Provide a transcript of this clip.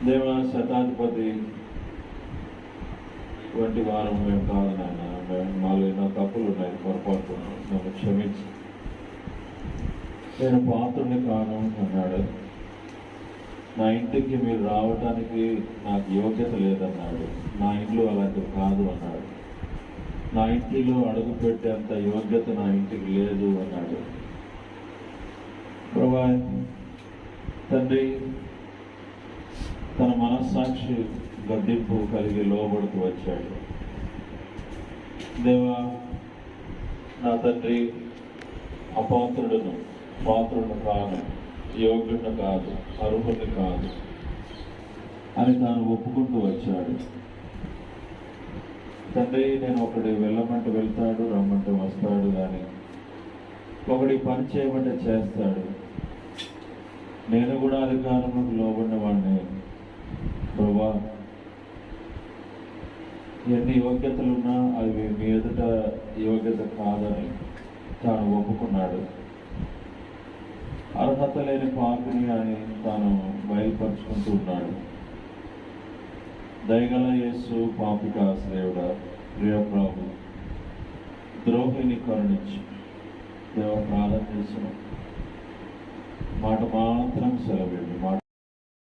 దేవ శతాధిపతి వంటి వారం మేము కాదు నాయన. మాలో ఎన్నో తప్పులు ఉన్నాయి, పొరపాటు నన్ను క్షమించి. నేను పాత్రుని కాను అన్నాడు. నా ఇంటికి మీరు రావటానికి నాకు యోగ్యత లేదన్నాడు. నా ఇంట్లో అలాంటివి కాదు అన్నాడు. నా ఇంటిలో అడుగు పెట్టేంత యోగ్యత నా ఇంటికి లేదు అన్నాడు. ప్రభువా, తండ్రి తన మనస్సాక్షి గద్దింపు కలిగి లోబడుతూ వచ్చాడు. దేవా, నా తండ్రి అపాత్రుడును, పాత్రుడు కాదు, యోగ్యుడు కాదు, అర్హుడు కాదు అని తాను ఒప్పుకుంటూ వచ్చాడు. తండ్రి, నేను ఒకటి వెళ్ళమంటే వెళ్తాడు, రమ్మంటే వస్తాడు, కానీ ఒకటి పని చేయమంటే చేస్తాడు. నేను కూడా అధికారంలోకి లోబడిన వాడిని. ప్రభా, ఎన్ని యోగ్యతలున్నా అవి మీ ఎదుట యోగ్యత కాదని తాను ఒప్పుకున్నాడు. అర్హత లేని పాపిని అని తాను బయలుపరుచుకుంటూ ఉన్నాడు. దయగల యేసు, పాపికి ఆశ్రయుడా, ప్రియ ప్రభు, ద్రోహిని కరుణించి దేవ ప్రార్థన చేసిన మాట మాత్రం సెలవు.